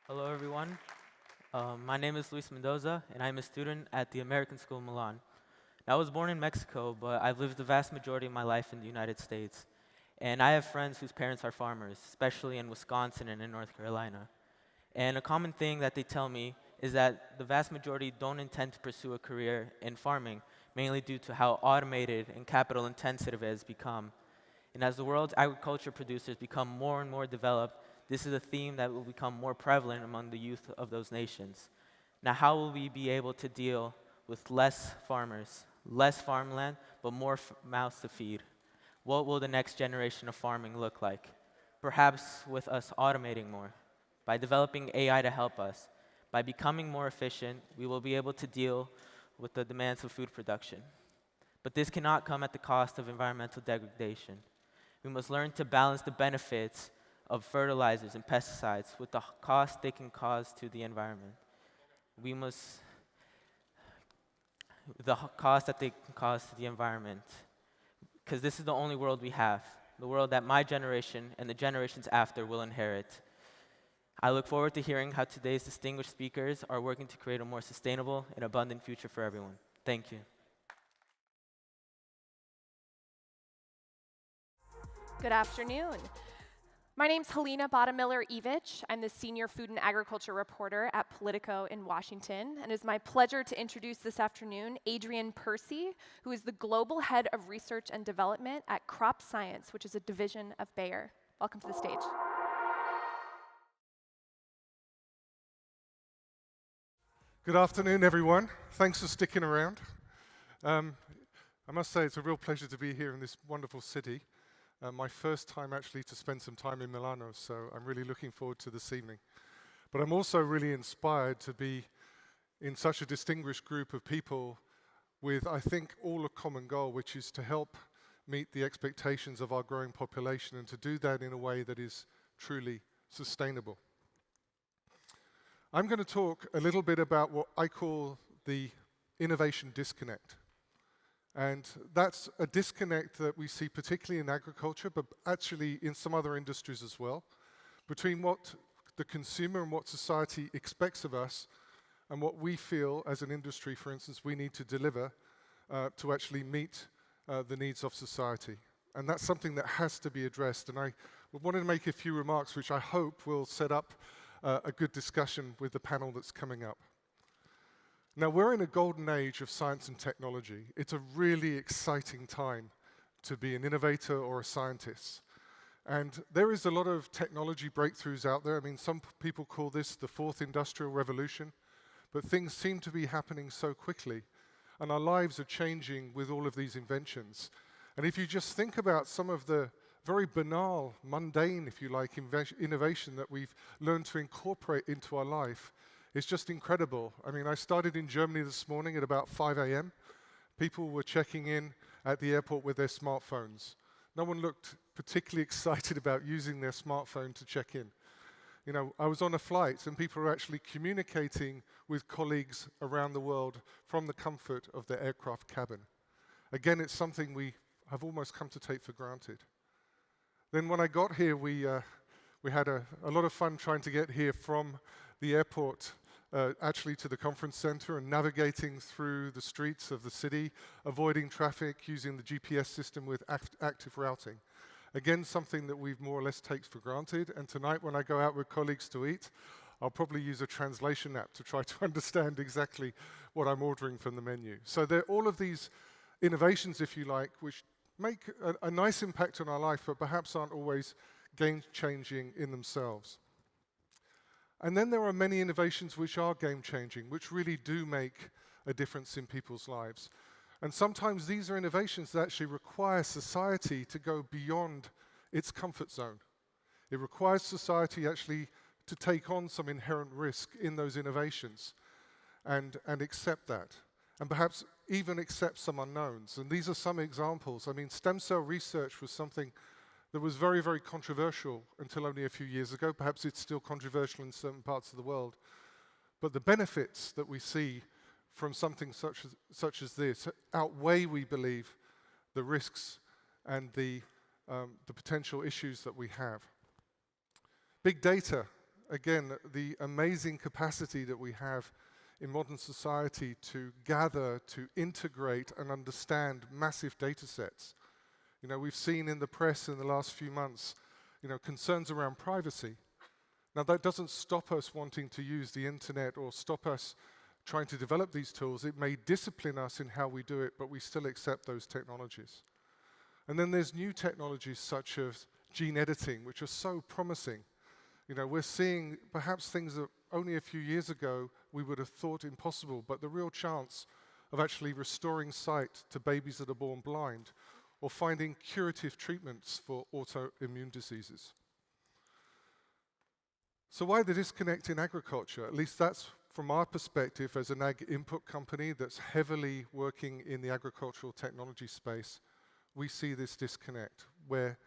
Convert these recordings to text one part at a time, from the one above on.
Hello, everyone. My name is Luis Mendoza, and I'm a student at the American School of Milan. I was born in Mexico, but I've lived the vast majority of my life in the United States. And I have friends whose parents are farmers, especially in Wisconsin and in North Carolina. And a common thing that they tell me is that the vast majority don't intend to pursue a career in farming, mainly due to how automated and capital intensive it has become. And as the world's agriculture producers become more and more developed, this is a theme that will become more prevalent among the youth of those nations. Now, how will we be able to deal with less farmers, less farmland, but more mouths to feed? What will the next generation of farming look like? Perhaps with us automating more, by developing AI to help us. By becoming more efficient, we will be able to deal with the demands of food production. But this cannot come at the cost of environmental degradation. We must learn to balance the benefits of fertilizers and pesticides with the cost they can cause to the environment. We must, the cost that they can cause to the environment, because this is the only world we have, the world that my generation and the generations after will inherit. I look forward to hearing how today's distinguished speakers are working to create a more sustainable and abundant future for everyone. Thank you. Good afternoon. My name's Helena Bottomiller-Evich. I'm the Senior Food and Agriculture Reporter at Politico in Washington, and it's my pleasure to introduce this afternoon Adrienne Percy, who is the Global Head of Research and Development at Crop Science, which is a division of Bayer. Welcome to the stage. Good afternoon, everyone. Thanks for sticking around. I must say it's a real pleasure to be here in this wonderful city. My first time actually to spend some time in Milano, so I'm really looking forward to this evening. But I'm also really inspired to be in such a distinguished group of people with, I think, all a common goal, which is to help meet the expectations of our growing population and to do that in a way that is truly sustainable. I'm going to talk a little bit about what I call the innovation disconnect. And that's a disconnect that we see particularly in agriculture, but actually in some other industries as well, between what the consumer and what society expects of us and what we feel as an industry, for instance, we need to deliver to actually meet the needs of society. And that's something that has to be addressed. And I wanted to make a few remarks which I hope will set up a good discussion with the panel that's coming up. Now, we're in a golden age of science and technology. It's a really exciting time to be an innovator or a scientist. And there is a lot of technology breakthroughs out there. I mean, some people call this the fourth industrial revolution, but things seem to be happening so quickly, and our lives are changing with all of these inventions. And if you just think about some of the very banal, mundane, if you like, innovation that we've learned to incorporate into our life, it's just incredible. I mean, I started in Germany this morning at about 5 a.m. People were checking in at the airport with their smartphones. No one looked particularly excited about using their smartphone to check in. You know, I was on a flight and people were actually communicating with colleagues around the world from the comfort of their aircraft cabin. Again, it's something we have almost come to take for granted. Then when I got here, we had a lot of fun trying to get here from the airport actually to the conference center and navigating through the streets of the city, avoiding traffic, using the GPS system with active routing. Again, something that we've more or less taken for granted. And tonight when I go out with colleagues to eat, I'll probably use a translation app to try to understand exactly what I'm ordering from the menu. So there are all of these innovations, if you like, which make a nice impact on our life, but perhaps aren't always game-changing in themselves. And then there are many innovations which are game-changing, which really do make a difference in people's lives. And sometimes these are innovations that actually require society to go beyond its comfort zone. It requires society actually to take on some inherent risk in those innovations and accept that, and perhaps even accept some unknowns. And these are some examples. I mean, stem cell research was something that was very, very controversial until only a few years ago. Perhaps it's still controversial in certain parts of the world. But the benefits that we see from something such as this outweigh, we believe, the risks and the potential issues that we have. Big data again, the amazing capacity that we have in modern society to gather, to integrate and understand massive data sets. You know, we've seen in the press in the last few months, you know, concerns around privacy. Now, that doesn't stop us wanting to use the internet or stop us trying to develop these tools. It may discipline us in how we do it, but we still accept those technologies. And then there's new technologies such as gene editing, which are so promising. You know, we're seeing perhaps things that only a few years ago we would have thought impossible, but the real chance of actually restoring sight to babies that are born blind or finding curative treatments for autoimmune diseases. So why the disconnect in agriculture? At least that's from our perspective as an ag input company that's heavily working in the agricultural technology space. We see this disconnect where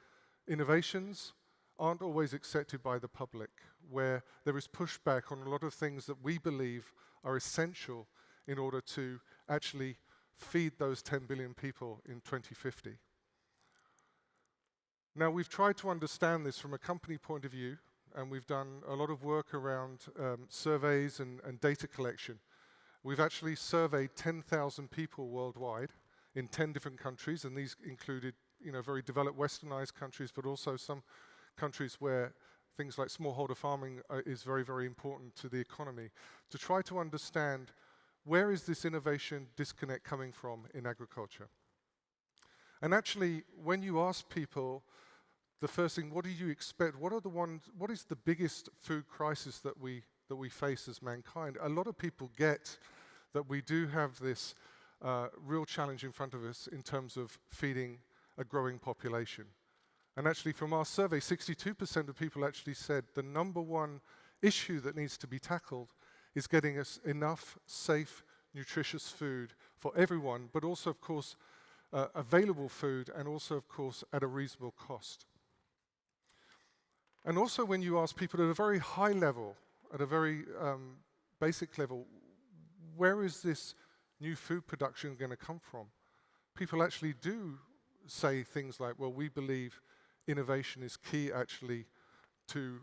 innovations aren't always accepted by the public, where there is pushback on a lot of things that we believe are essential in order to actually feed those 10 billion people in 2050. Now, we've tried to understand this from a company point of view, and we've done a lot of work around surveys and data collection. We've actually surveyed 10,000 people worldwide in 10 different countries, and these included, you know, very developed westernized countries, but also some countries where things like smallholder farming is very, very important to the economy, to try to understand where is this innovation disconnect coming from in agriculture. And actually, when you ask people, the first thing, what do you expect? What is the biggest food crisis that we face as mankind? A lot of people get that we do have this real challenge in front of us in terms of feeding a growing population. And actually, from our survey, 62% of people actually said the number one issue that needs to be tackled is getting us enough safe, nutritious food for everyone, but also, of course, available food, and also, of course, at a reasonable cost. And also, when you ask people at a very high level, at a very basic level, where is this new food production going to come from? People actually do say things like, well, we believe innovation is key actually to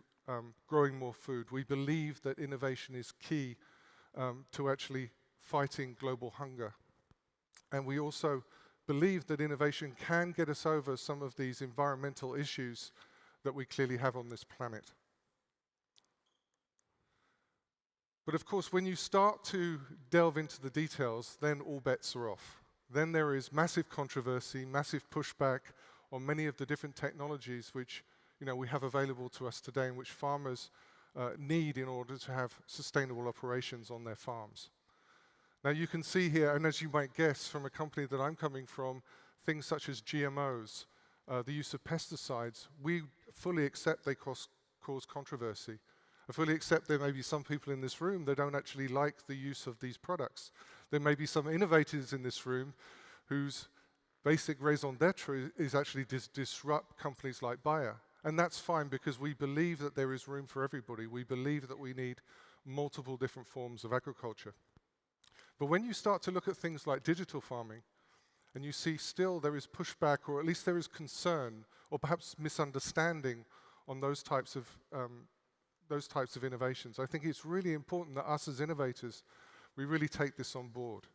growing more food. We believe that innovation is key to actually fighting global hunger. And we also believe that innovation can get us over some of these environmental issues that we clearly have on this planet. But of course, when you start to delve into the details, then all bets are off. Then there is massive controversy, massive pushback on many of the different technologies which, you know, we have available to us today and which farmers need in order to have sustainable operations on their farms. Now you can see here, and as you might guess from a company that I'm coming from, things such as GMOs, the use of pesticides, we fully accept they cause controversy. I fully accept there may be some people in this room that don't actually like the use of these products. There may be some innovators in this room whose basic raison d'etre is actually disrupt companies like Bayer. And that's fine because we believe that there is room for everybody. We believe that we need multiple different forms of agriculture. But when you start to look at things like digital farming, and you see still there is pushback, or at least there is concern, or perhaps misunderstanding on those types of innovations, I think it's really important that us as innovators, we really take this on board.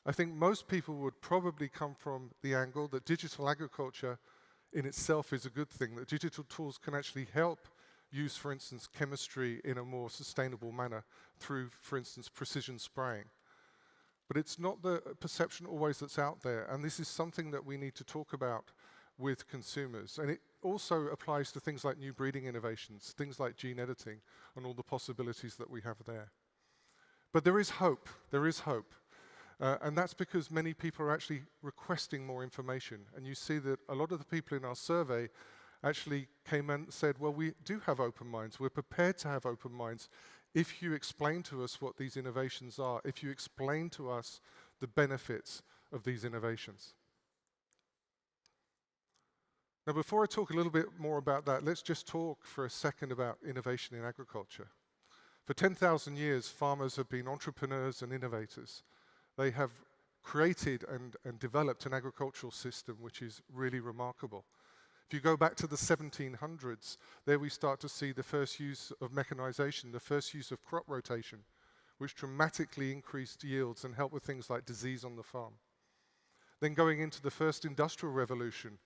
I think most people would probably come from the angle that digital agriculture in itself is a good thing, that digital tools can actually help use, for instance, chemistry in a more sustainable manner through, for instance, precision spraying. But it's not the perception always that's out there, and this is something that we need to talk about with consumers. And it also applies to things like new breeding innovations, things like gene editing, and all the possibilities that we have there. But there is hope. There is hope. And that's because many people are actually requesting more information. And you see that a lot of the people in our survey actually came and said, well, we do have open minds. We're prepared to have open minds if you explain to us what these innovations are, if you explain to us the benefits of these innovations. Now, before I talk a little bit more about that, let's just talk for a second about innovation in agriculture. For 10,000 years, farmers have been entrepreneurs and innovators. They have created and developed an agricultural system which is really remarkable. If you go back to the 1700s, there we start to see the first use of mechanization, the first use of crop rotation, which dramatically increased yields and helped with things like disease on the farm. Then going into the first industrial revolution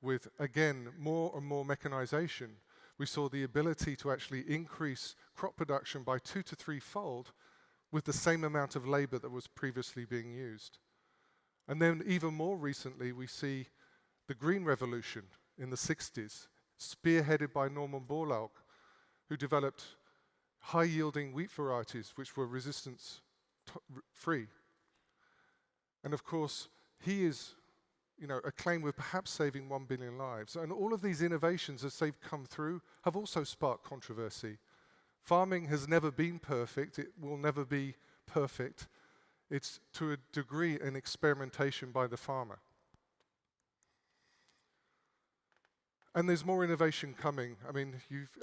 with, again, more and more mechanization, we saw the ability to actually increase crop production by 2 to 3-fold with the same amount of labor that was previously being used. And then even more recently, we see the Green Revolution in the 60s, spearheaded by Norman Borlaug, who developed high-yielding wheat varieties which were resistance-free. And of course, he is acclaimed with perhaps saving 1 billion lives. And all of these innovations, as they've come through, have also sparked controversy. Farming has never been perfect. It will never be perfect. It's, to a degree, an experimentation by the farmer. And there's more innovation coming. I mean,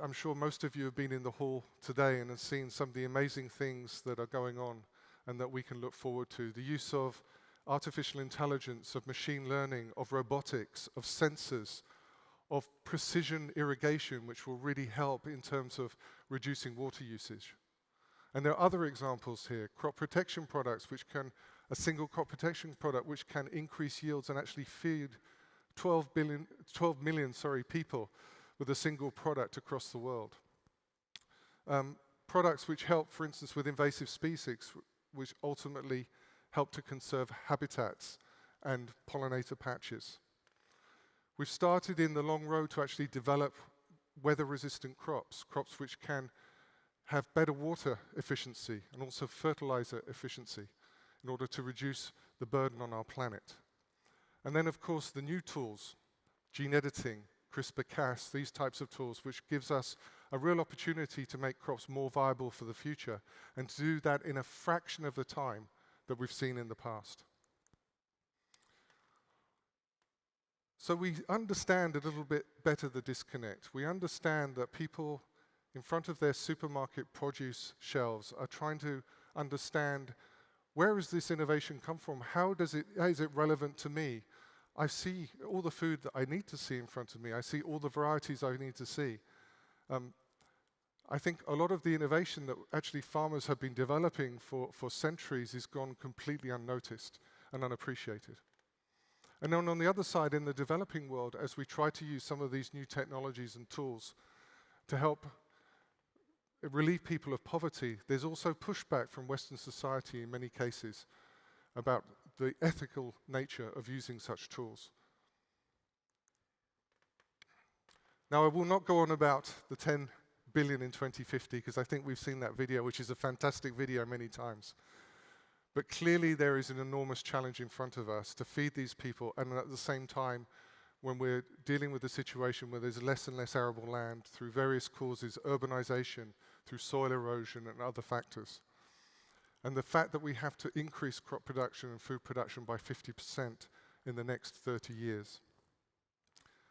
I'm sure most of you have been in the hall today and have seen some of the amazing things that are going on and that we can look forward to. The use of artificial intelligence, of machine learning, of robotics, of sensors, of precision irrigation, which will really help in terms of reducing water usage. And there are other examples here. Crop protection products, a single crop protection product which can increase yields and actually feed 12 million people with a single product across the world. Products which help, for instance, with invasive species, which ultimately help to conserve habitats and pollinator patches. We've started in the long road to actually develop weather-resistant crops which can have better water efficiency and also fertilizer efficiency in order to reduce the burden on our planet. And then, of course, the new tools, gene editing, CRISPR-Cas, these types of tools, which gives us a real opportunity to make crops more viable for the future and to do that in a fraction of the time that we've seen in the past. So we understand a little bit better the disconnect. We understand that people in front of their supermarket produce shelves are trying to understand, where has this innovation come from? How is it relevant to me? I see all the food that I need to see in front of me. I see all the varieties I need to see. I think a lot of the innovation that actually farmers have been developing for centuries has gone completely unnoticed and unappreciated. And then on the other side, in the developing world, as we try to use some of these new technologies and tools to help relieve people of poverty, there's also pushback from Western society in many cases about the ethical nature of using such tools. Now, I will not go on about the 10 billion in 2050, because I think we've seen that video, which is a fantastic video many times. But clearly there is an enormous challenge in front of us to feed these people, and at the same time, when we're dealing with a situation where there's less and less arable land through various causes, urbanization, through soil erosion and other factors. And the fact that we have to increase crop production and food production by 50% in the next 30 years.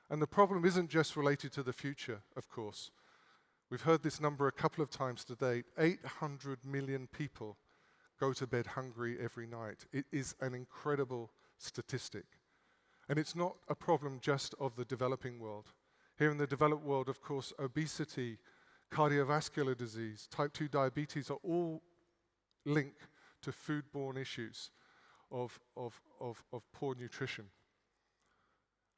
And the problem isn't just related to the future, of course. We've heard this number a couple of times today. 800 million people go to bed hungry every night. It is an incredible statistic. And it's not a problem just of the developing world. Here in the developed world, of course, obesity, cardiovascular disease, type 2 diabetes are all linked to foodborne issues of poor nutrition.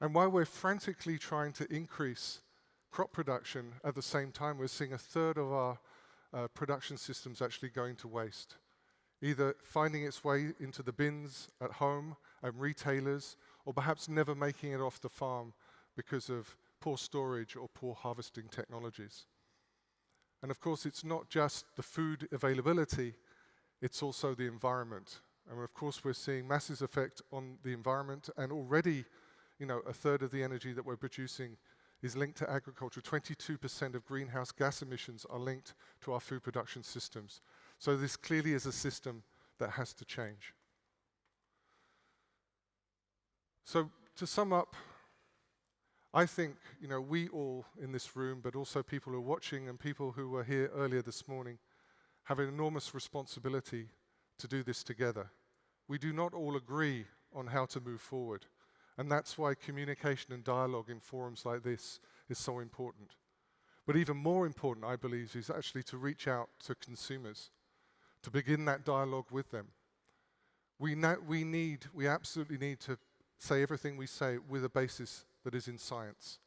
And while we're frantically trying to increase crop production, at the same time we're seeing a third of our production systems actually going to waste, either finding its way into the bins at home and retailers, or perhaps never making it off the farm because of poor storage or poor harvesting technologies. And of course, it's not just the food availability, it's also the environment. And of course, we're seeing massive effect on the environment, and already, a third of the energy that we're producing is linked to agriculture. 22% of greenhouse gas emissions are linked to our food production systems. So this clearly is a system that has to change. So to sum up, I think, we all in this room, but also people who are watching and people who were here earlier this morning, have an enormous responsibility to do this together. We do not all agree on how to move forward, And that's why communication and dialogue in forums like this is so important. But even more important, I believe, is actually to reach out to consumers, to begin that dialogue with them. We absolutely need to say everything we say with a basis that is in science.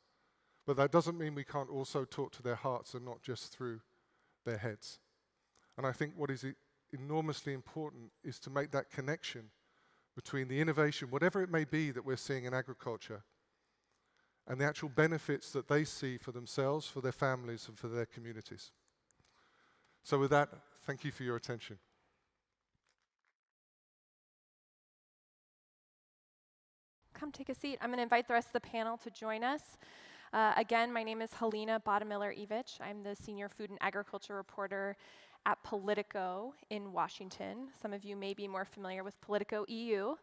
But that doesn't mean we can't also talk to their hearts and not just through their heads. And I think what is enormously important is to make that connection between the innovation, whatever it may be that we're seeing in agriculture, and the actual benefits that they see for themselves, for their families, and for their communities. So with that, thank you for your attention. Come take a seat. I'm going to invite the rest of the panel to join us. Again, my name is Helena Bodemiller-Evich. I'm the Senior Food and Agriculture Reporter at Politico in Washington. Some of you may be more familiar with Politico EU.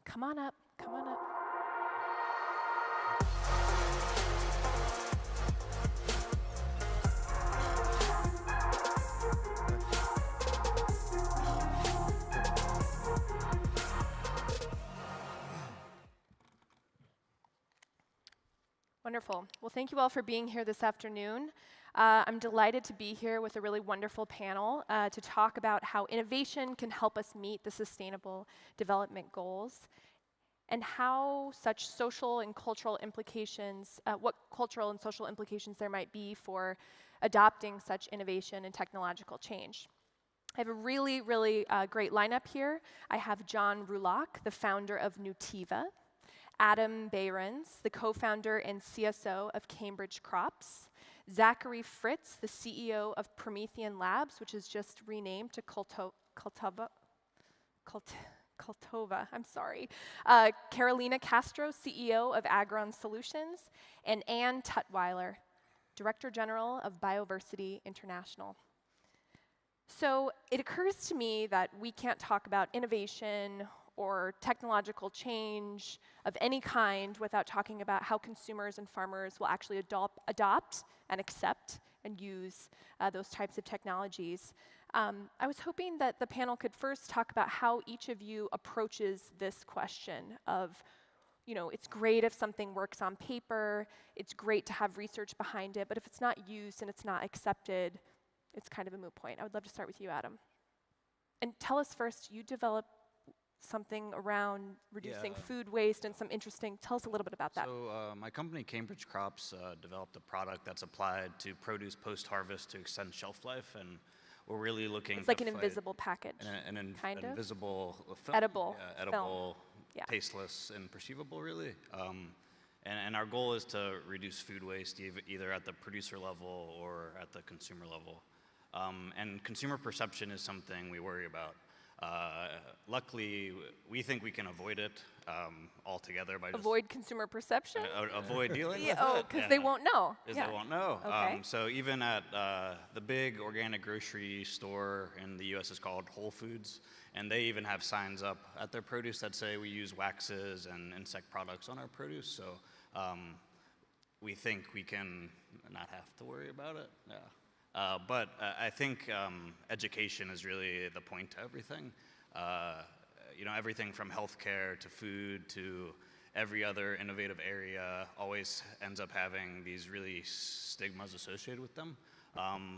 Come on up, come on up. Wonderful. Well, thank you all for being here this afternoon. I'm delighted to be here with a really wonderful panel to talk about how innovation can help us meet the Sustainable Development Goals and how such social and cultural implications, what cultural and social implications there might be for adopting such innovation and technological change. I have a really, really great lineup here. I have John Roulock, the founder of Nutiva, Adam Behrens, the co-founder and CSO of Cambridge Crops, Zachary Fritz, the CEO of Promethean Labs, which is just renamed to Kultova, I'm sorry, Carolina Castro, CEO of Agron Solutions, and Ann Tutwiler, Director General of Biodiversity International. So it occurs to me that we can't talk about innovation or technological change of any kind without talking about how consumers and farmers will actually adopt and accept and use those types of technologies. I was hoping that the panel could first talk about how each of you approaches this question of, it's great if something works on paper, it's great to have research behind it, but if it's not used and it's not accepted, it's kind of a moot point. I would love to start with you, Adam. And tell us first, you developed something around reducing food waste and tell us a little bit about that. So my company, Cambridge Crops, developed a product that's applied to produce post-harvest to extend shelf life, and we're really looking It's like an invisible package, an invisible film. Edible. Yeah, edible, film. tasteless, and perceivable, really. And our goal is to reduce food waste either at the producer level or at the consumer level. And consumer perception is something we worry about. Luckily, we think we can avoid it altogether by avoid consumer perception? Avoid dealing with it. Oh, because they won't know. Because they won't know. Okay. So even at the big organic grocery store in the US is called Whole Foods, and they even have signs up at their produce that say we use waxes and insect products on our produce. So we think we can not have to worry about it. Yeah. But I think education is really the point to everything. Everything from healthcare to food to every other innovative area always ends up having these really stigmas associated with them.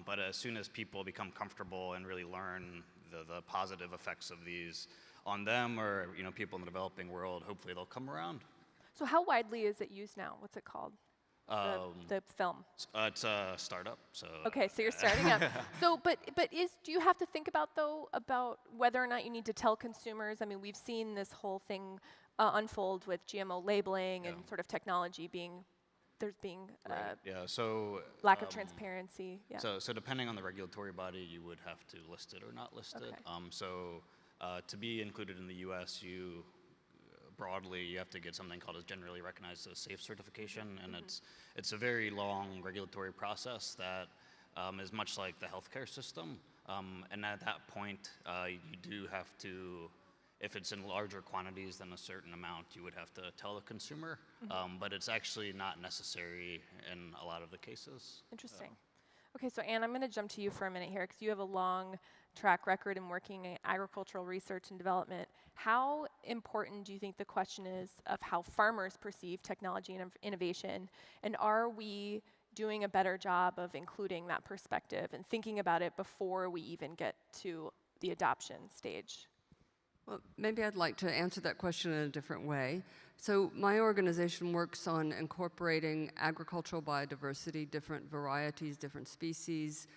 But as soon as people become comfortable and really learn the positive effects of these on them or people in the developing world, hopefully they'll come around. So how widely is it used now? What's it called? The film. It's a startup. So okay, so you're starting up. So, but do you have to think about whether or not you need to tell consumers? I mean, we've seen this whole thing unfold with GMO labeling and sort of technology being lack of transparency. Yeah. So depending on the regulatory body, you would have to list it or not list it. To be included in the U.S., broadly, you have to get something called as generally recognized as safe certification, and it's a very long regulatory process that is much like the healthcare system. And at that point, you do have to, if it's in larger quantities than a certain amount, you would have to tell the consumer. But it's actually not necessary in a lot of the cases. Interesting. Okay, so Anne, I'm going to jump to you for a minute here because you have a long track record in working in agricultural research and development. How important do you think the question is of how farmers perceive technology and innovation? And are we doing a better job of including that perspective and thinking about it before we even get to the adoption stage? Well, maybe I'd like to answer that question in a different way. So my organization works on incorporating agricultural biodiversity, different varieties, different species,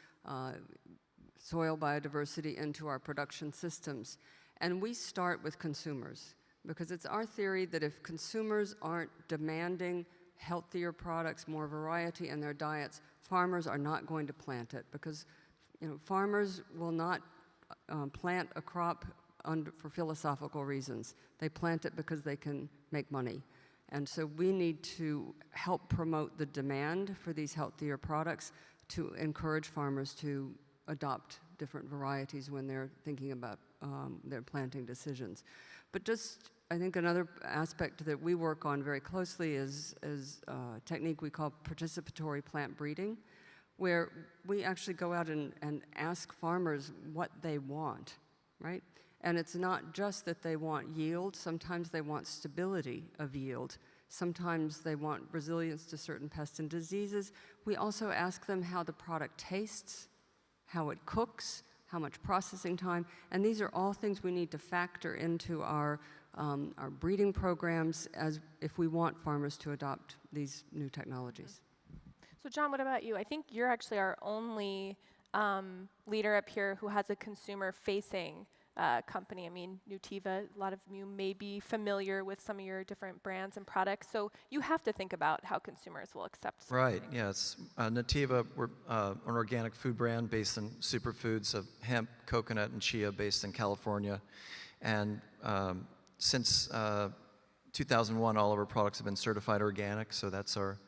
soil biodiversity into our production systems. And we start with consumers, because it's our theory that if consumers aren't demanding healthier products, more variety in their diets, farmers are not going to plant it, because farmers will not plant a crop for philosophical reasons. They plant it because they can make money. And so we need to help promote the demand for these healthier products to encourage farmers to adopt different varieties when they're thinking about their planting decisions. But just, I think another aspect that we work on very closely is a technique we call participatory plant breeding, where we actually go out and ask farmers what they want, right? And it's not just that they want yield. Sometimes they want stability of yield. Sometimes they want resilience to certain pests and diseases. We also ask them how the product tastes, how it cooks, how much processing time, and these are all things we need to factor into our breeding programs as if we want farmers to adopt these new technologies. So John, what about you? I think you're actually our only leader up here who has a consumer-facing company. I mean, Nutiva, a lot of you may be familiar with some of your different brands and products, so you have to think about how consumers will accept something. Right, yes. Nutiva, we're an organic food brand based in superfoods of hemp, coconut, and chia based in California. And since 2001, all of our products have been certified organic, so that's our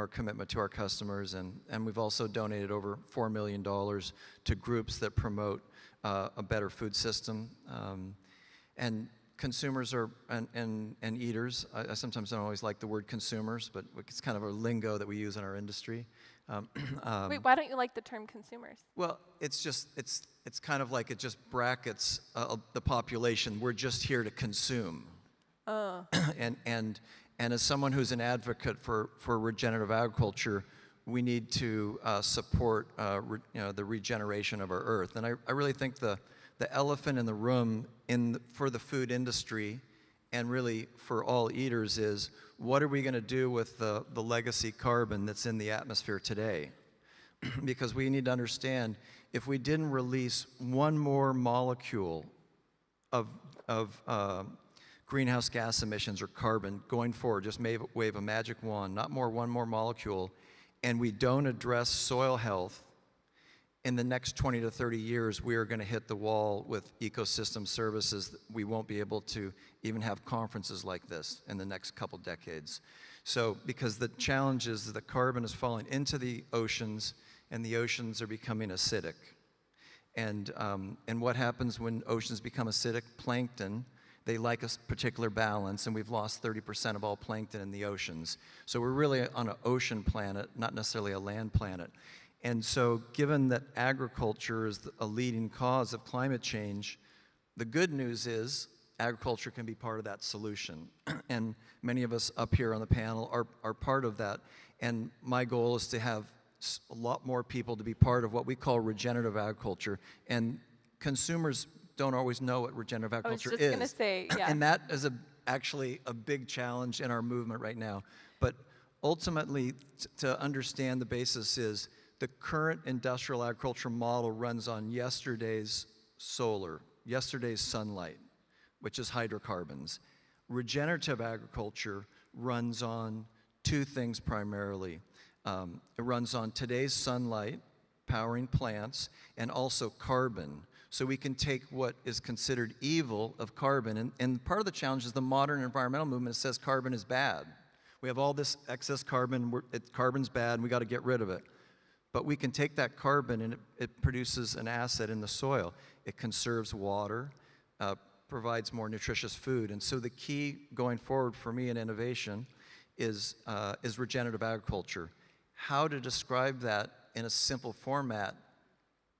commitment to our customers. And we've also donated over $4 million to groups that promote a better food system. And consumers are, and eaters, I sometimes don't always like the word consumers, but it's kind of a lingo that we use in our industry. Wait, why don't you like the term consumers? Well, it's just, it's kind of like it just brackets the population. We're just here to consume. And as someone who's an advocate for regenerative agriculture, we need to support the regeneration of our earth. And I really think the elephant in the room for the food industry and really for all eaters is, what are we going to do with the legacy carbon that's in the atmosphere today? Because we need to understand, if we didn't release one more molecule of greenhouse gas emissions or carbon going forward, just wave a magic wand, one more molecule, and we don't address soil health, in the next 20 to 30 years, we are going to hit the wall with ecosystem services. We won't be able to even have conferences like this in the next couple decades. So, because the challenge is that the carbon is falling into the oceans, and the oceans are becoming acidic. And what happens when oceans become acidic? Plankton, they like a particular balance, and we've lost 30% of all plankton in the oceans. So we're really on an ocean planet, not necessarily a land planet. And so given that agriculture is a leading cause of climate change, the good news is agriculture can be part of that solution. And many of us up here on the panel are part of that. And my goal is to have a lot more people to be part of what we call regenerative agriculture. And consumers don't always know what regenerative agriculture is. I was just going to say, yeah. And that is actually a big challenge in our movement right now. But ultimately, to understand the basis is, the current industrial agriculture model runs on yesterday's solar, yesterday's sunlight, which is hydrocarbons. Regenerative agriculture runs on two things primarily. It runs on today's sunlight, powering plants, and also carbon. So we can take what is considered evil of carbon, and part of the challenge is the modern environmental movement says carbon is bad. We have all this excess carbon, carbon's bad, and we got to get rid of it. But we can take that carbon and it produces an asset in the soil. It conserves water, provides more nutritious food. And so the key going forward for me in innovation is regenerative agriculture. How to describe that in a simple format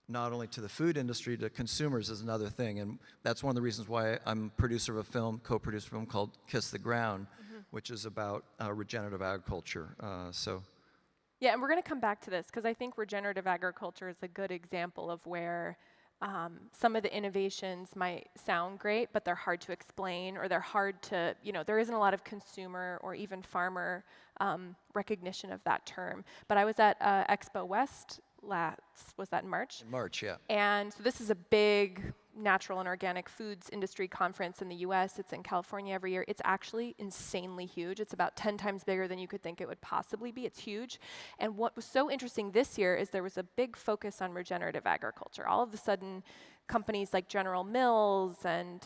not only to the food industry, to consumers is another thing. And that's one of the reasons why I'm producer of a film, co-producer of a film called Kiss the Ground, which is about regenerative agriculture. Yeah, and we're going to come back to this because I think regenerative agriculture is a good example of where some of the innovations might sound great, but they're hard to explain, or they're hard to, there isn't a lot of consumer or even farmer recognition of that term. But I was at Expo West was that in March? In March, yeah. And so this is a big natural and organic foods industry conference in the US. It's in California every year. It's actually insanely huge. It's about 10 times bigger than you could think it would possibly be. It's huge. And what was so interesting this year is there was a big focus on regenerative agriculture. All of a sudden, companies like General Mills and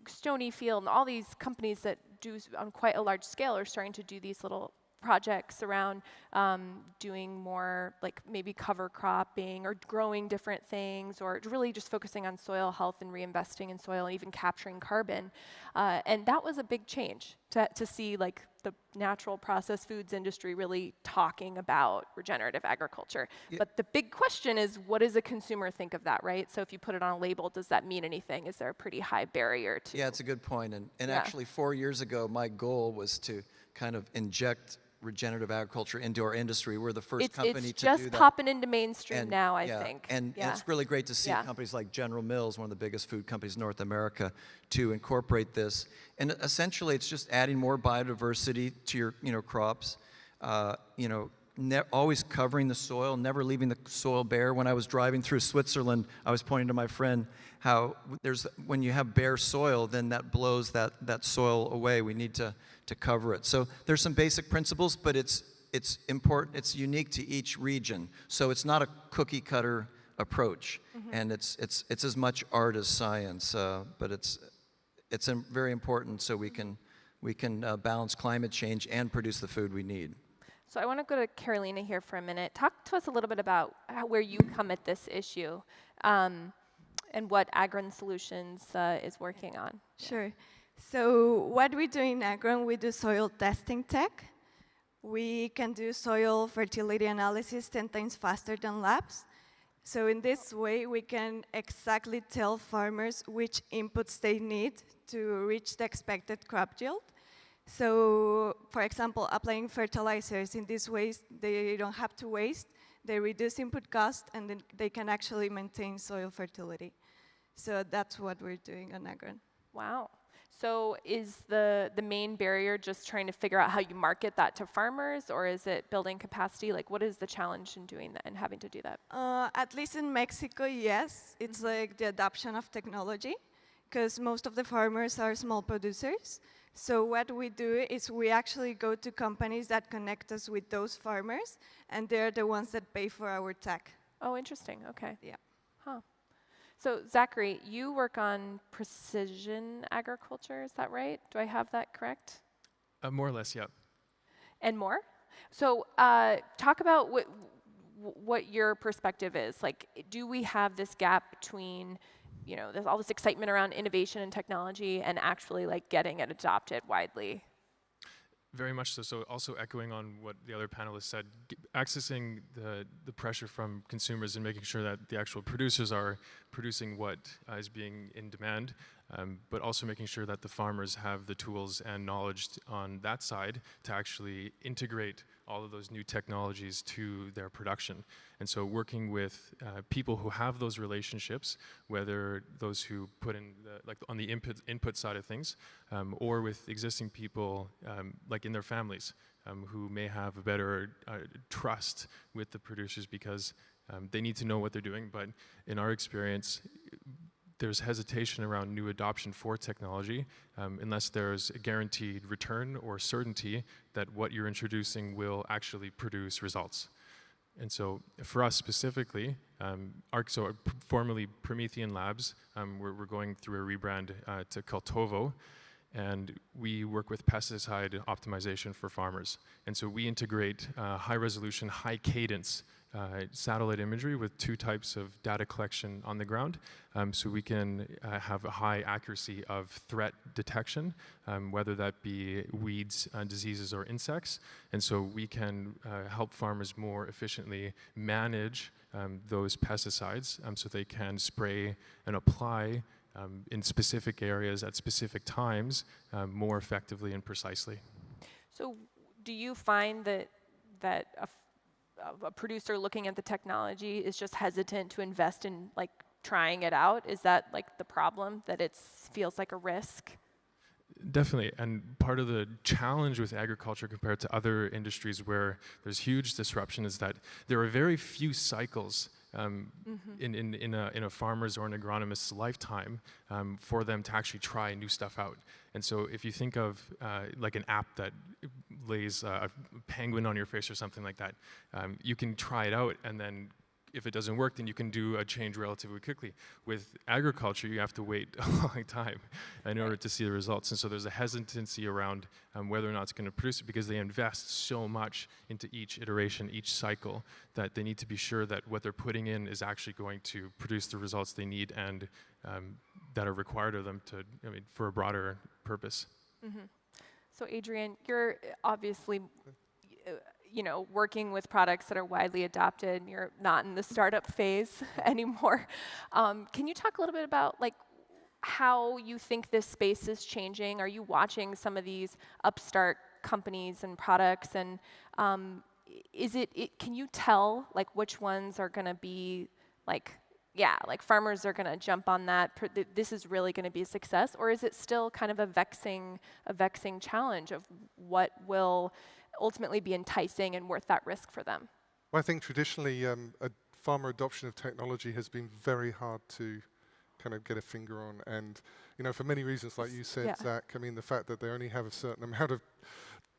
Stonyfield and all these companies that do on quite a large scale are starting to do these little projects around doing more like maybe cover cropping or growing different things, or really just focusing on soil health and reinvesting in soil and even capturing carbon. And that was a big change to see like the natural processed foods industry really talking about regenerative agriculture. Yeah. But the big question is, what does a consumer think of that, right? So if you put it on a label, does that mean anything? Is there a pretty high barrier to? Yeah, it's a good point. And Yeah. actually 4 years ago, my goal was to kind of inject regenerative agriculture into our industry. We're the first company to do that. It's just popping into mainstream now, I yeah, think. And it's really great to see Yeah. companies like General Mills, one of the biggest food companies in North America, to incorporate this. And essentially, it's just adding more biodiversity to your crops. Always covering the soil, never leaving the soil bare. When I was driving through Switzerland, I was pointing to my friend how when you have bare soil, then that blows that soil away. We need to cover it. So there's some basic principles, but it's important. It's unique to each region. So it's not a cookie cutter approach, and it's as much art as science. But it's very important so we can balance climate change and produce the food we need. So I want to go to Carolina here for a minute. Talk to us a little bit about where you come at this issue and what Agron Solutions is working on. Sure. So what we do in Agron, we do soil testing tech. We can do soil fertility analysis 10 times faster than labs. So in this way, we can exactly tell farmers which inputs they need to reach the expected crop yield. So, for example, applying fertilizers in these ways, they don't have to waste, they reduce input cost, and then they can actually maintain soil fertility. So that's what we're doing on Agron. Wow. So is the main barrier just trying to figure out how you market that to farmers, or is it building capacity? Like, what is the challenge in doing that and having to do that? At least in Mexico, yes. It's like the adoption of technology, because most of the farmers are small producers. So what we do is we actually go to companies that connect us with those farmers, and they're the ones that pay for our tech. Oh, interesting. Okay. Yeah. Huh. So Zachary, you work on precision agriculture, is that right? Do I have that correct? More or less, yeah. And more? So talk about what your perspective is. Like, do we have this gap between, there's all this excitement around innovation and technology and actually like getting it adopted widely? Very much so. So also echoing on what the other panelists said, accessing the pressure from consumers and making sure that the actual producers are producing what is being in demand, but also making sure that the farmers have the tools and knowledge on that side to actually integrate all of those new technologies to their production. And so working with people who have those relationships, whether those who put in, on the input side of things, or with existing people, like in their families, who may have a better trust with the producers because they need to know what they're doing. But in our experience, there's hesitation around new adoption for technology unless there's a guaranteed return or certainty that what you're introducing will actually produce results. And so for us specifically, formerly Promethean Labs, we're going through a rebrand to Cultovo, and we work with pesticide optimization for farmers. And so we integrate high resolution, high cadence satellite imagery with 2 types of data collection on the ground, so we can have a high accuracy of threat detection, whether that be weeds, diseases, or insects. And so we can help farmers more efficiently manage those pesticides so they can spray and apply in specific areas at specific times more effectively and precisely. So do you find that a producer looking at the technology is just hesitant to invest in like trying it out? Is that like the problem, that it feels like a risk? Definitely, and part of the challenge with agriculture compared to other industries where there's huge disruption is that there are very few cycles in a farmer's or an agronomist's lifetime for them to actually try new stuff out. And so if you think of like an app that lays a penguin on your face or something like that, you can try it out, and then if it doesn't work, then you can do a change relatively quickly. With agriculture, you have to wait a long time in order to see the results. And so there's a hesitancy around whether or not it's going to produce it, because they invest so much into each iteration, each cycle, that they need to be sure that what they're putting in is actually going to produce the results they need and that are required of them for a broader purpose. Mm-hmm. So Adrienne, you're obviously working with products that are widely adopted, and you're not in the startup phase anymore. Can you talk a little bit about like how you think this space is changing? Are you watching some of these upstart companies and products, and can you tell like which ones are going to be like farmers are going to jump on that, this is really going to be a success, or is it still kind of a vexing challenge of what will ultimately be enticing and worth that risk for them? Well, I think traditionally farmer adoption of technology has been very hard to kind of get a finger on, and for many reasons, like you said, Zach. I mean, the fact that they only have a certain amount of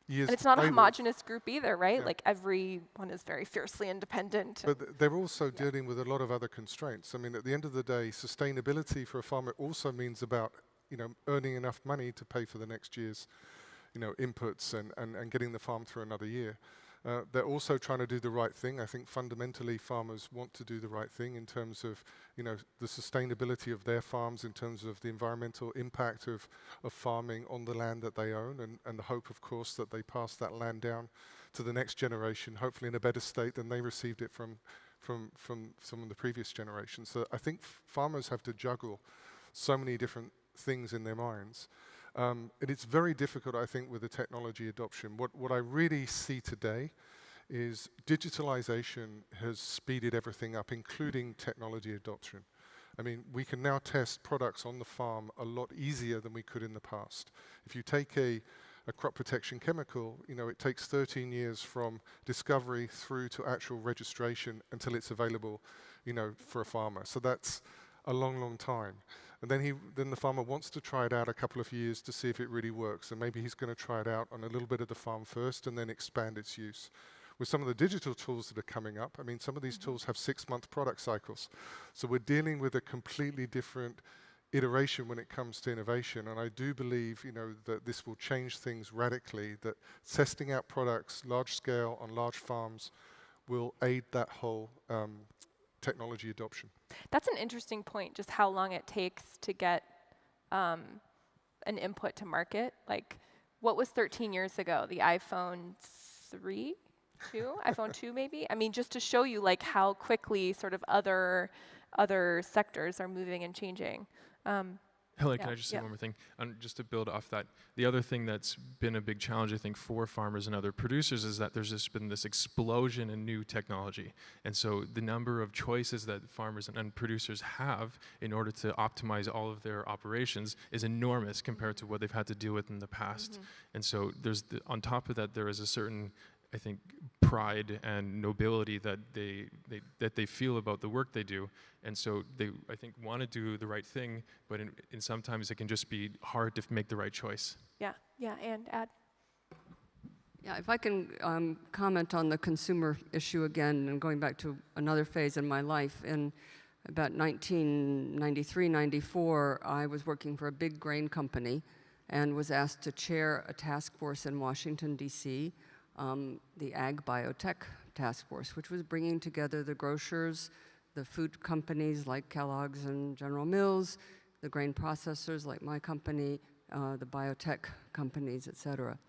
years. And it's not a labor. homogenous group either, right? Yeah. Like everyone is very fiercely independent. But they're also dealing with a lot of other constraints. I mean, at the end of the day, sustainability for a farmer also means about earning enough money to pay for the next year's inputs and getting the farm through another year. They're also trying to do the right thing. I think fundamentally farmers want to do the right thing in terms of the sustainability of their farms, in terms of the environmental impact of farming on the land that they own, and the hope, of course, that they pass that land down to the next generation, hopefully in a better state than they received it from some of the previous generations. So I think farmers have to juggle so many different things in their minds. And it's very difficult, I think, with the technology adoption. What I really see today is digitalization has speeded everything up, including technology adoption. I mean, we can now test products on the farm a lot easier than we could in the past. If you take a crop protection chemical, it takes 13 years from discovery through to actual registration until it's available, for a farmer. So that's a long, long time. And then the farmer wants to try it out a couple of years to see if it really works. And maybe he's going to try it out on a little bit of the farm first and then expand its use. With some of the digital tools that are coming up, I mean, some of these tools have 6-month product cycles. So we're dealing with a completely different iteration when it comes to innovation. And I do believe, that this will change things radically, that testing out products large scale on large farms will aid that whole technology adoption. That's an interesting point, just how long it takes to get an input to market. Like, what was 13 years ago? The iPhone 3? 2? iPhone 2 maybe? I mean, just to show you like how quickly sort of other sectors are moving and changing. Helen, can I just say one more thing? Just to build off that, the other thing that's been a big challenge, I think, for farmers and other producers is that there's just been this explosion in new technology. And so the number of choices that farmers and producers have in order to optimize all of their operations is enormous compared to what they've had to deal with in the past. Mm-hmm. And so on top of that, there is a certain, I think, pride and nobility that they feel about the work they do, and so they, I think, want to do the right thing, but in sometimes it can just be hard to make the right choice. Yeah, and add. Yeah, if I can comment on the consumer issue again, and going back to another phase in my life. In about 1993, 94, I was working for a big grain company and was asked to chair a task force in Washington, D.C., the Ag Biotech Task Force, which was bringing together the grocers, the food companies like Kellogg's and General Mills, the grain processors like my company, the biotech companies, et cetera.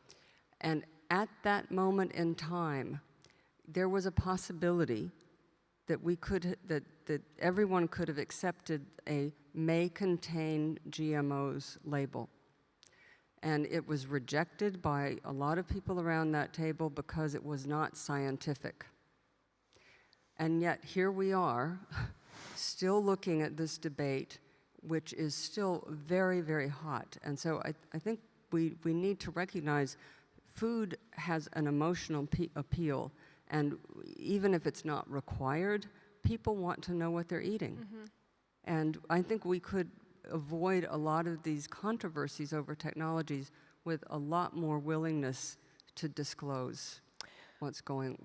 And at that moment in time, there was a possibility that we could, that everyone could have accepted a may contain GMOs label. And it was rejected by a lot of people around that table because it was not scientific. And yet here we are, still looking at this debate, which is still very, very hot. And so I think we need to recognize food has an emotional appeal. And even if it's not required, people want to know what they're eating. Mm-hmm. And I think we could avoid a lot of these controversies over technologies with a lot more willingness to disclose what's going,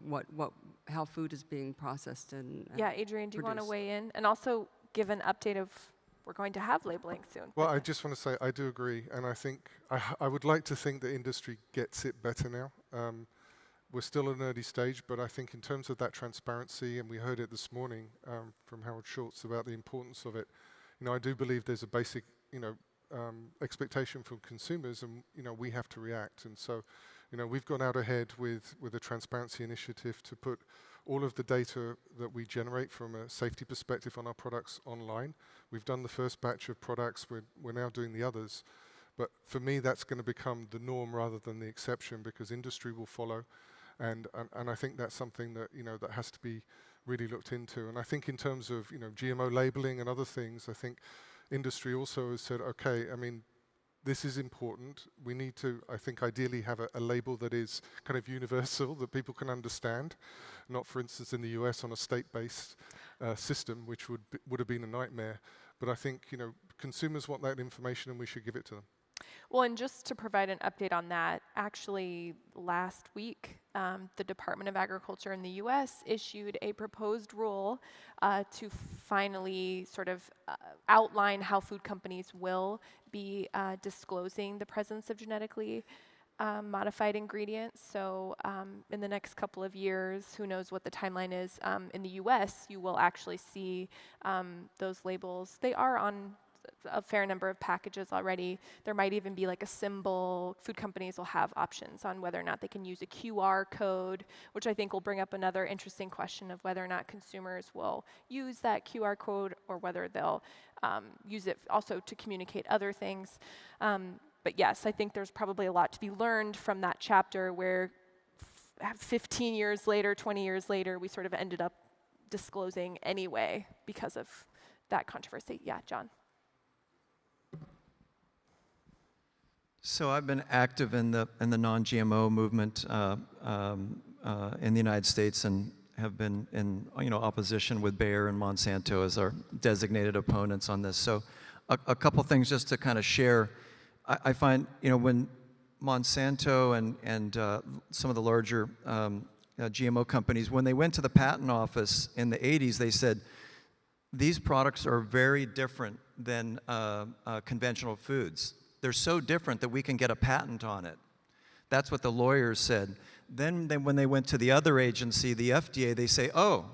how food is being processed and yeah, Adrienne, do you want to produced. weigh in and also give an update of we're going to have labeling soon? Well, I just want to say I do agree, and I think I would like to think the industry gets it better now. We're still at an early stage, but I think in terms of that transparency, and we heard it this morning from Harold Schultz about the importance of it. I do believe there's a basic, expectation from consumers, and we have to react. And so, we've gone out ahead with a transparency initiative to put all of the data that we generate from a safety perspective on our products online. We've done the first batch of products. We're now doing the others. But for me, that's going to become the norm rather than the exception, because industry will follow. And I think that's something that that has to be really looked into. And I think in terms of GMO labeling and other things, I think industry also has said, okay, this is important. We need to, I think, ideally have a label that is kind of universal, that people can understand, not, for instance, in the US on a state-based system, which would have been a nightmare. But I think consumers want that information, and we should give it to them. Well, and just to provide an update on that, actually last week, the Department of Agriculture in the US issued a proposed rule to finally sort of outline how food companies will be disclosing the presence of genetically modified ingredients. So in the next couple of years, who knows what the timeline is, in the US, you will actually see those labels. They are on a fair number of packages already. There might even be like a symbol. Food companies will have options on whether or not they can use a QR code, which I think will bring up another interesting question of whether or not consumers will use that QR code or whether they'll use it also to communicate other things. But yes, I think there's probably a lot to be learned from that chapter where 15 years later, 20 years later, we sort of ended up disclosing anyway because of that controversy. Yeah, John. So I've been active in the non-GMO movement in the United States, and have been in opposition with Bayer and Monsanto as our designated opponents on this. So a couple things just to kind of share. I find when Monsanto and some of the larger GMO companies, when they went to the patent office in the 80s, they said these products are very different than conventional foods. They're so different that we can get a patent on it. That's what the lawyers said. Then when they went to the other agency, the FDA, they say, oh,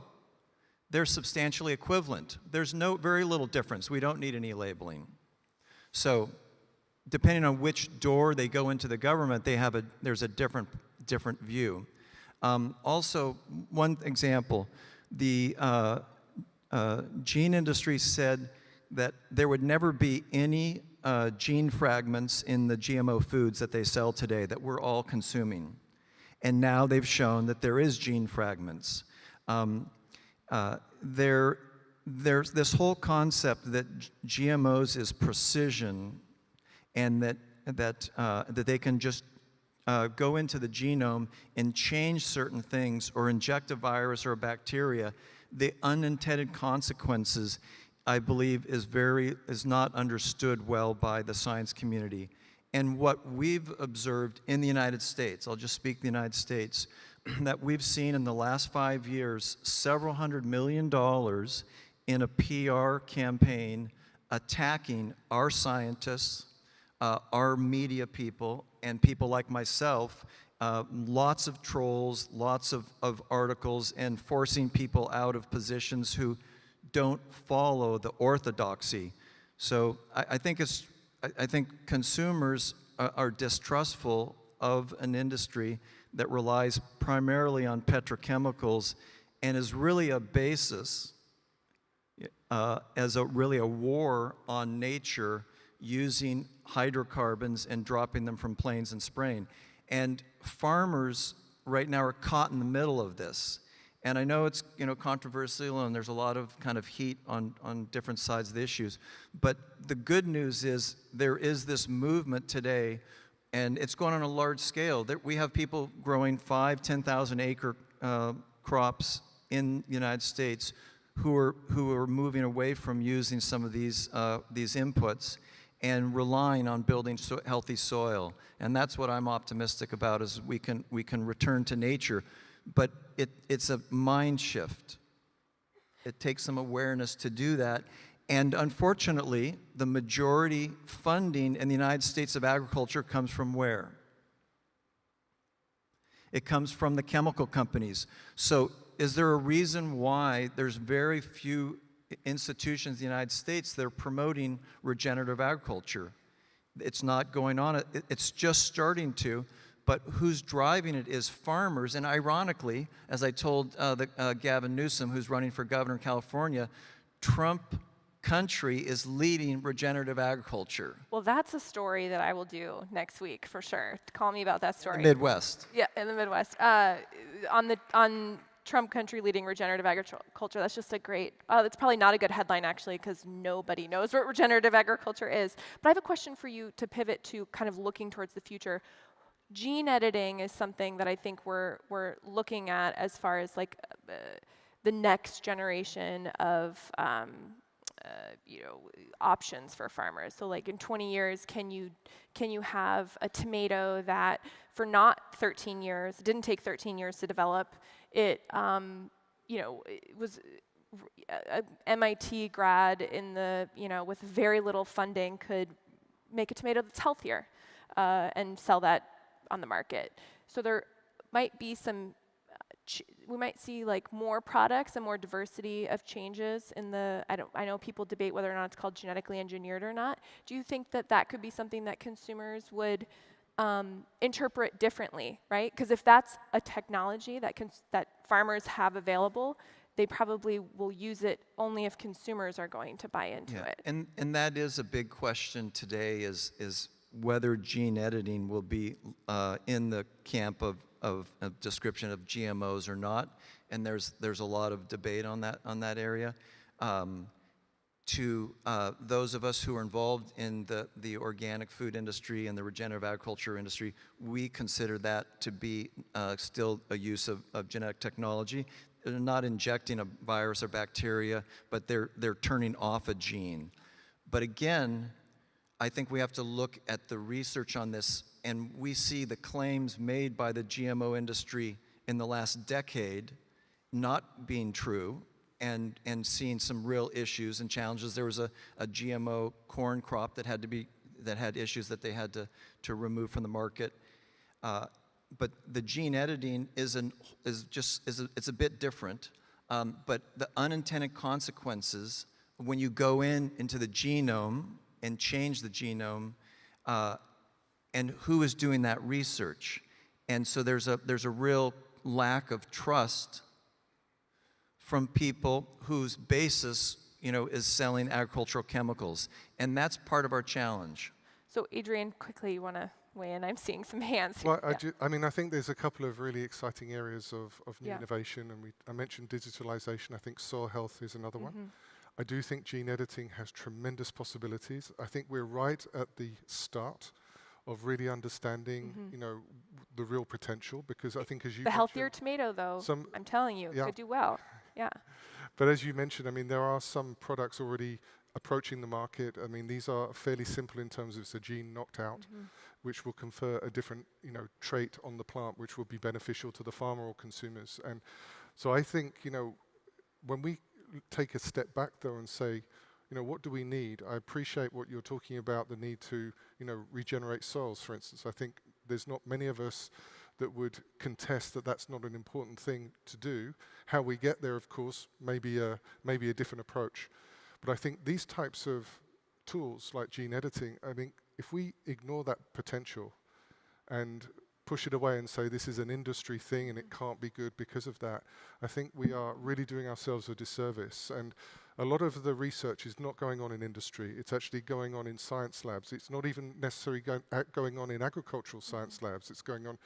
they're substantially equivalent. There's very little difference. We don't need any labeling. So depending on which door they go into the government, there's a different view. Also, one example, the gene industry said that there would never be any gene fragments in the GMO foods that they sell today that we're all consuming. And now they've shown that there is gene fragments. There's this whole concept that GMOs is precision, and that they can just go into the genome and change certain things or inject a virus or a bacteria. The unintended consequences, I believe, is not understood well by the science community. And what we've observed in the United States, I'll just speak the United States, that we've seen in the last 5 years several $100 million in a PR campaign attacking our scientists, our media people, and people like myself, lots of trolls, lots of articles, and forcing people out of positions who don't follow the orthodoxy. So I think consumers are distrustful of an industry that relies primarily on petrochemicals and is really a basis, really a war on nature using hydrocarbons and dropping them from planes and spraying. And farmers right now are caught in the middle of this. And I know it's controversial and there's a lot of kind of heat on different sides of the issues. But the good news is there is this movement today, and it's going on a large scale. We have people growing 5,000, 10,000 acre crops in the United States who are moving away from using some of these inputs and relying on building healthy soil. And that's what I'm optimistic about, is we can return to nature. But it's a mind shift. It takes some awareness to do that. And unfortunately, the majority funding in the United States of agriculture comes from where? It comes from the chemical companies. So is there a reason why there's very few institutions in the United States that are promoting regenerative agriculture? It's not going on. It's just starting to. But who's driving it is farmers. And ironically, as I told Gavin Newsom, who's running for governor in California, Trump country is leading regenerative agriculture. Well, that's a story that I will do next week for sure. Call me about that story. In the Midwest. Yeah, in the Midwest. On Trump country leading regenerative agriculture. That's just a great, that's probably not a good headline actually, because nobody knows what regenerative agriculture is. But I have a question for you to pivot to kind of looking towards the future. Gene editing is something that I think we're looking at as far as like the next generation of options for farmers. So like in 20 years, can you have a tomato that for not 13 years, it didn't take 13 years to develop, it was a MIT grad in the, with very little funding could make a tomato that's healthier and sell that on the market. So there might be some, we might see like more products and more diversity of changes in the, I know people debate whether or not it's called genetically engineered or not. Do you think that that could be something that consumers would interpret differently, right? Because if that's a technology that farmers have available, they probably will use it only if consumers are going to buy into it. And that is a big question today, is whether gene editing will be in the camp of a description of GMOs or not, and there's a lot of debate on that area. To those of us who are involved in the organic food industry and the regenerative agriculture industry, we consider that to be still a use of genetic technology. They're not injecting a virus or bacteria, but they're turning off a gene. But again, I think we have to look at the research on this, and we see the claims made by the GMO industry in the last decade not being true, and seeing some real issues and challenges. There was a GMO corn crop that had issues that they had to remove from the market. But the gene editing is a bit different. But the unintended consequences when you go into the genome and change the genome, and who is doing that research. And so there's a real lack of trust from people whose basis, is selling agricultural chemicals. And that's part of our challenge. So Adrienne, quickly, you want to weigh in? I'm seeing some hands here. Well, I think there's a couple of really exciting areas of new innovation, and I mentioned digitalization. I think soil health is another one. I do think gene editing has tremendous possibilities. I think we're right at the start of really understanding, the real potential, because I think, as you the healthier tomato, though, I'm telling you, could do well. Yeah. But as you mentioned, there are some products already approaching the market. These are fairly simple in terms of it's a gene knocked out, which will confer a different, trait on the plant, which will be beneficial to the farmer or consumers. And so I think, when we take a step back though and say, what do we need? I appreciate what you're talking about, the need to, regenerate soils, for instance. I think there's not many of us that would contest that that's not an important thing to do. How we get there, of course, may be a different approach. But I think these types of tools like gene editing, if we ignore that potential and push it away and say this is an industry thing and it can't be good because of that. I think we are really doing ourselves a disservice. And a lot of the research is not going on in industry. It's actually going on in science labs. It's not even necessarily going on in agricultural science labs. It's going on,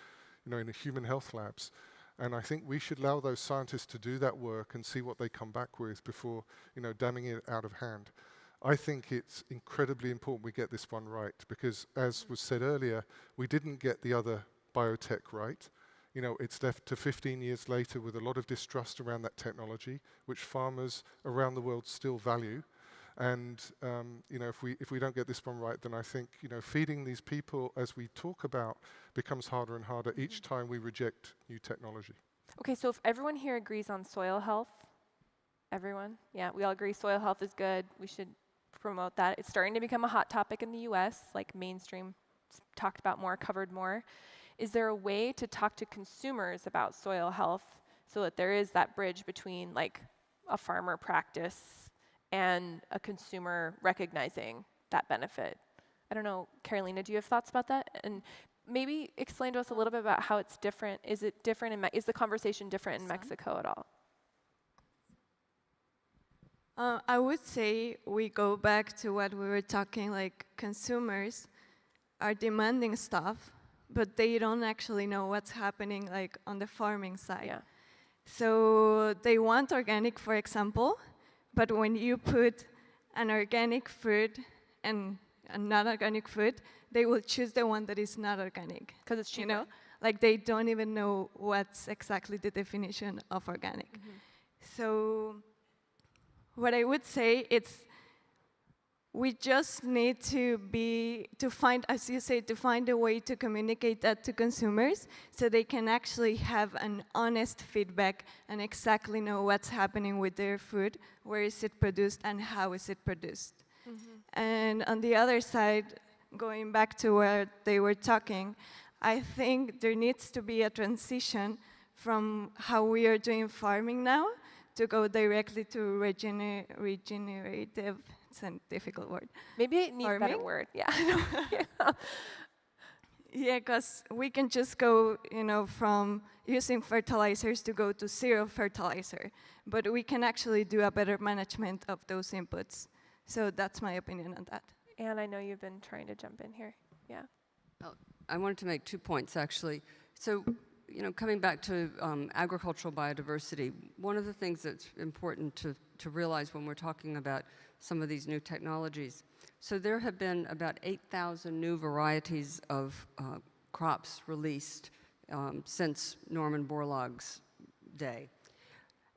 in the human health labs. And I think we should allow those scientists to do that work and see what they come back with before, damming it out of hand. I think it's incredibly important we get this one right because, as was said earlier, we didn't get the other biotech right. It's left to 15 years later with a lot of distrust around that technology, which farmers around the world still value. And if we don't get this one right, then I think feeding these people, as we talk about, becomes harder and harder each time we reject new technology. Okay, so if everyone here agrees on soil health, everyone, yeah, we all agree soil health is good. We should promote that. It's starting to become a hot topic in the U.S., like mainstream, talked about more, covered more. Is there a way to talk to consumers about soil health so that there is that bridge between like a farmer practice and a consumer recognizing that benefit? I don't know, Carolina, do you have thoughts about that? And maybe explain to us a little bit about how it's different. Is it different is the conversation different in Mexico at all? I would say we go back to what we were talking, like consumers are demanding stuff, but they don't actually know what's happening like on the farming side. Yeah. So they want organic, for example, but when you put an organic food and a non-organic food, they will choose the one that is not organic. Because it's cheaper. Like they don't even know what's exactly the definition of organic. So what I would say is we just need to find, as you say, to find a way to communicate that to consumers so they can actually have an honest feedback and exactly know what's happening with their food, where is it produced, and how is it produced. And on the other side, going back to where they were talking, I think there needs to be a transition from how we are doing farming now to go directly to regenerative, it's a difficult word. Maybe it needs a better Farming? word, yeah. Yeah, because we can just go, from using fertilizers to go to zero fertilizer, but we can actually do a better management of those inputs. So that's my opinion on that. And I know you've been trying to jump in here, yeah. I wanted to make 2 points, actually. So, coming back to agricultural biodiversity, one of the things that's important to realize when we're talking about some of these new technologies, so there have been about 8,000 new varieties of crops released since Norman Borlaug's day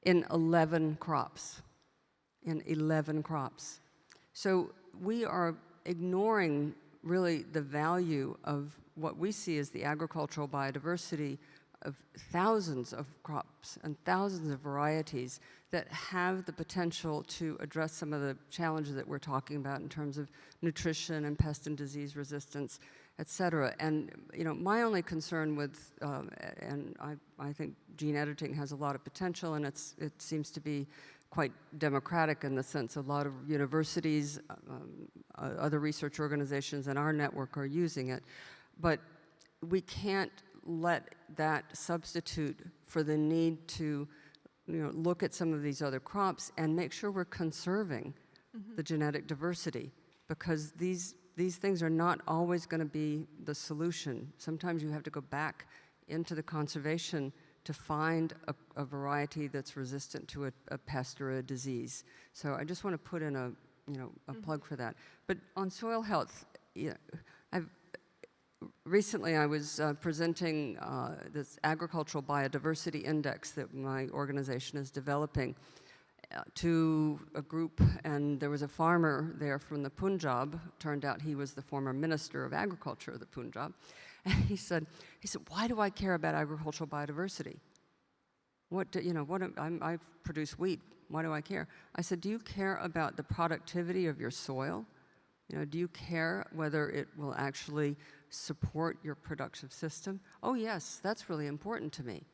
in 11 crops. So we are ignoring really the value of what we see as the agricultural biodiversity of thousands of crops and thousands of varieties that have the potential to address some of the challenges that we're talking about in terms of nutrition and pest and disease resistance, et cetera. And my only concern with, and I think gene editing has a lot of potential, and it seems to be quite democratic in the sense a lot of universities, other research organizations in our network are using it. But we can't let that substitute for the need to look at some of these other crops and make sure we're conserving the genetic diversity, because these things are not always going to be the solution. Sometimes you have to go back into the conservation to find a variety that's resistant to a pest or a disease. So I just want to put in a plug for that. But on soil health, recently I was presenting this agricultural biodiversity index that my organization is developing to a group, and there was a farmer there from the Punjab. Turned out he was the former Minister of Agriculture of the Punjab. And he said, why do I care about agricultural biodiversity? I produce wheat, why do I care? I said, do you care about the productivity of your soil? Do you care whether it will actually support your productive system? Oh yes, that's really important to me.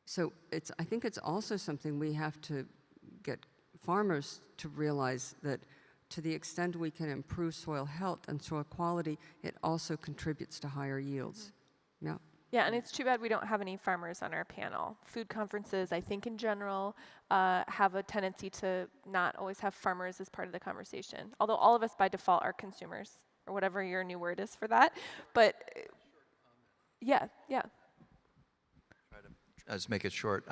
So I think it's also something we have to get farmers to realize, that to the extent we can improve soil health and soil quality, it also contributes to higher yields. Yeah. Yeah, and it's too bad we don't have any farmers on our panel. Food conferences, I think in general, have a tendency to not always have farmers as part of the conversation. Although all of us by default are consumers, or whatever your new word is for that. But yeah. Let's make it short.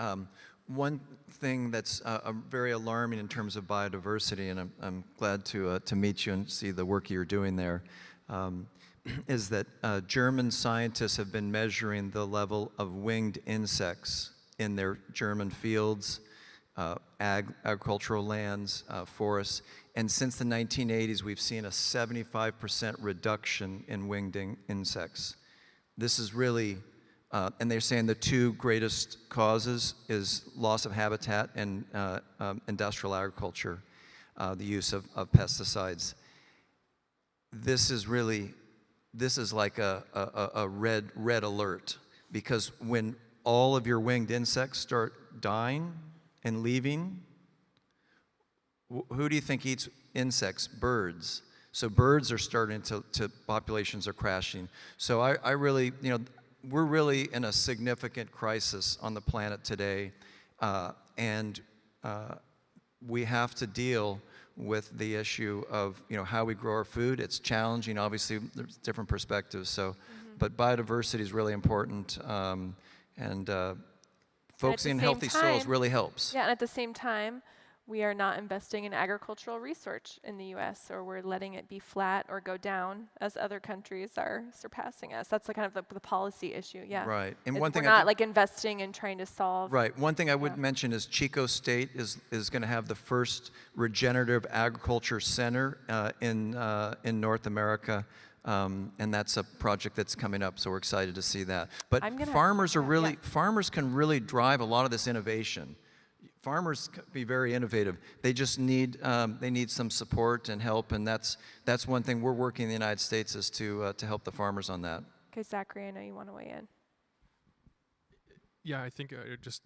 One thing that's very alarming in terms of biodiversity, and I'm glad to meet you and see the work you're doing there, is that German scientists have been measuring the level of winged insects in their German fields, agricultural lands, forests, and since the 1980s, we've seen a 75% reduction in winged insects. This is really and they're saying the two greatest causes is loss of habitat and industrial agriculture, the use of pesticides. This is like a red alert, because when all of your winged insects start dying and leaving, who do you think eats insects? Birds. So birds are starting to populations are crashing. So I really, we're really in a significant crisis on the planet today, and we have to deal with the issue of how we grow our food. It's challenging, obviously. There's different perspectives. So, but biodiversity is really important, and focusing on healthy soils really helps. Yeah, and at the same time, we are not investing in agricultural research in the U.S., or we're letting it be flat or go down as other countries are surpassing us. That's kind of the policy issue, yeah. Right. And one thing we're not investing in trying to solve. Right. One thing I would mention is Chico State is going to have the first regenerative agriculture center in North America. And that's a project that's coming up, so we're excited to see that. But farmers can really drive a lot of this innovation. Farmers can be very innovative. They just need some support and help, and that's one thing we're working in the United States is to help the farmers on that. Okay, Zachary, I know you want to weigh in. Yeah, I think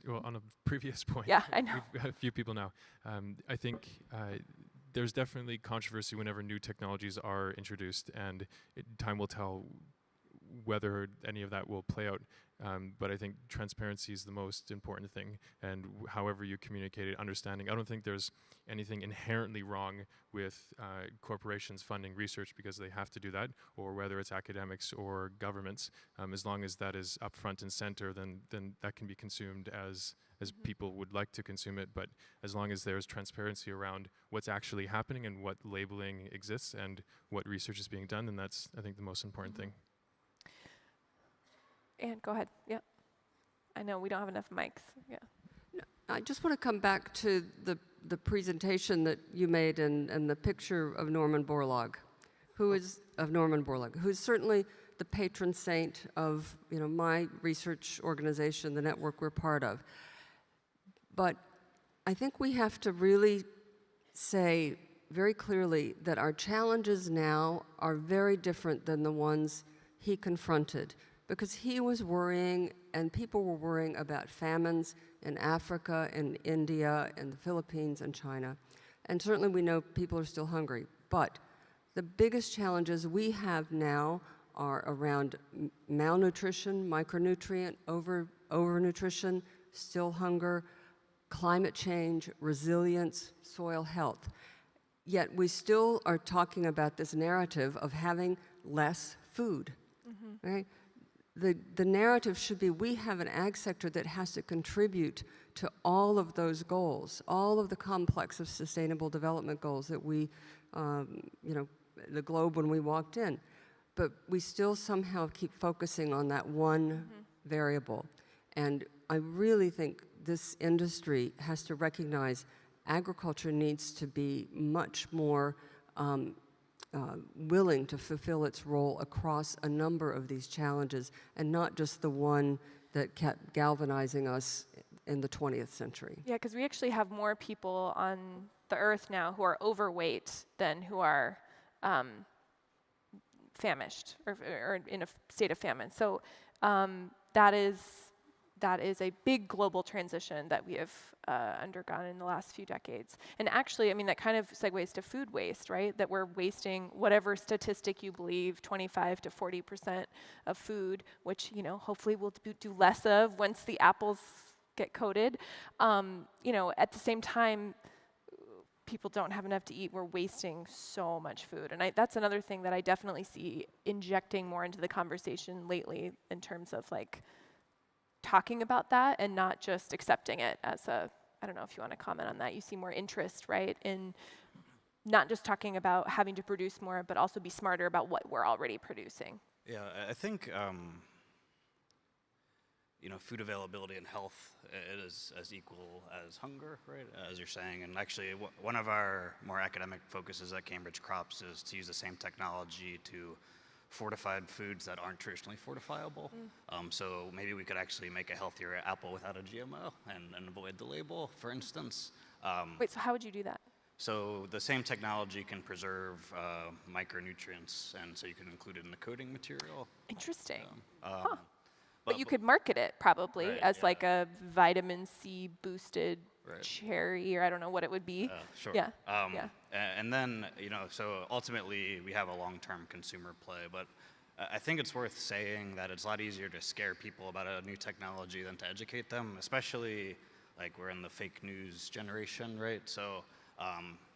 on a previous point. Yeah, I know. We've had a few people now. I think there's definitely controversy whenever new technologies are introduced, and time will tell whether any of that will play out. But I think transparency is the most important thing, and however you communicate it, understanding. I don't think there's anything inherently wrong with corporations funding research because they have to do that, or whether it's academics or governments. As long as that is up front and center, then that can be consumed as people would like to consume it. But as long as there's transparency around what's actually happening and what labeling exists and what research is being done, then that's, I think, the most important thing. And go ahead. Yeah. I know we don't have enough mics. Yeah. No, I just want to come back to the presentation that you made and the picture of Norman Borlaug, who's certainly the patron saint of my research organization, the network we're part of. But I think we have to really say very clearly that our challenges now are very different than the ones he confronted, because he was worrying, and people were worrying about famines in Africa and India and the Philippines and China. And certainly we know people are still hungry. But the biggest challenges we have now are around malnutrition, micronutrient, overnutrition, still hunger, climate change, resilience, soil health. Yet we still are talking about this narrative of having less food, right? The narrative should be we have an ag sector that has to contribute to all of those goals, all of the complex of sustainable development goals that we, the globe when we walked in. But we still somehow keep focusing on that one variable. And I really think this industry has to recognize agriculture needs to be much more willing to fulfill its role across a number of these challenges, and not just the one that kept galvanizing us in the 20th century. Yeah, because we actually have more people on the earth now who are overweight than who are famished or in a state of famine. So that is that is a big global transition that we have undergone in the last few decades. And actually, I mean, that kind of segues to food waste, right? That we're wasting whatever statistic you believe, 25 to 40% of food, which, you know, hopefully we'll do less of once the apples get coated. You know, at the same time, people don't have enough to eat. We're wasting so much food. And that's another thing that I definitely see injecting more into the conversation lately in terms of like talking about that and not just accepting it as a, I don't know if you want to comment on that. You see more interest, right, in not just talking about having to produce more, but also be smarter about what we're already producing. Yeah, I think you know, food availability and health, it is as equal as hunger, right, as you're saying. And actually, one of our more academic focuses at Cambridge Crops is to use the same technology to fortified foods that aren't traditionally fortifiable. So maybe we could actually make a healthier apple without a GMO and avoid the label, for instance. Wait, so how would you do that? So the same technology can preserve micronutrients, and so you can include it in the coating material. Interesting. Huh. But you could market it probably Right, as like a vitamin C boosted Right. cherry, or I don't know what it would be. Sure. Yeah. And then, you know, so ultimately we have a long-term consumer play, but I think it's worth saying that it's a lot easier to scare people about a new technology than to educate them, especially like we're in the fake news generation, right? So,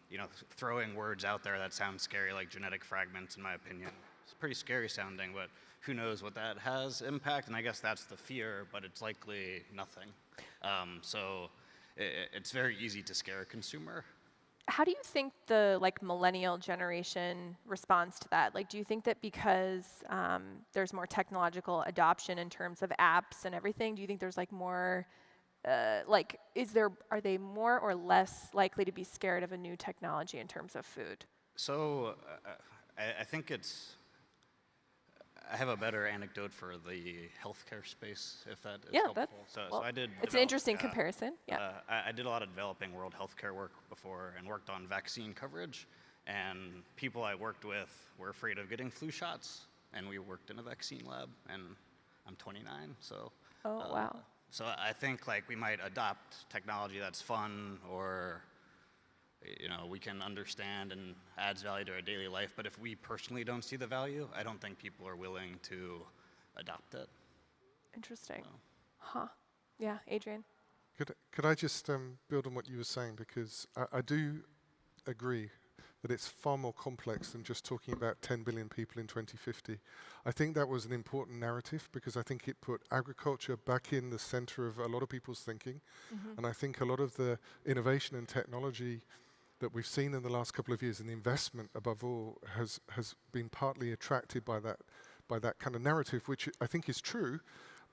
you know, throwing words out there that sound scary, like genetic fragments, in my opinion, it's pretty scary sounding, but who knows what that has impact, and I guess that's the fear, but it's likely nothing. So it's very easy to scare a consumer. How do you think the like millennial generation responds to that? Like, do you think that because there's more technological adoption in terms of apps and everything, do you think there's like more, are they more or less likely to be scared of a new technology in terms of food? So I think I have a better anecdote for the healthcare space, if that is helpful. So I did. It's an interesting comparison. Yeah. I did a lot of developing world healthcare work before and worked on vaccine coverage. And people I worked with were afraid of getting flu shots, and we worked in a vaccine lab. And I'm 29, so. Oh wow. So I think like we might adopt technology that's fun or, you know, we can understand and adds value to our daily life. But if we personally don't see the value, I don't think people are willing to adopt it. Interesting. Huh. Yeah, Adrienne? Could I just build on what you were saying? Because I do agree that it's far more complex than just talking about 10 billion people in 2050. I think that was an important narrative because I think it put agriculture back in the center of a lot of people's thinking. And I think a lot of the innovation and technology that we've seen in the last couple of years, and the investment above all, has been partly attracted by that kind of narrative, which I think is true,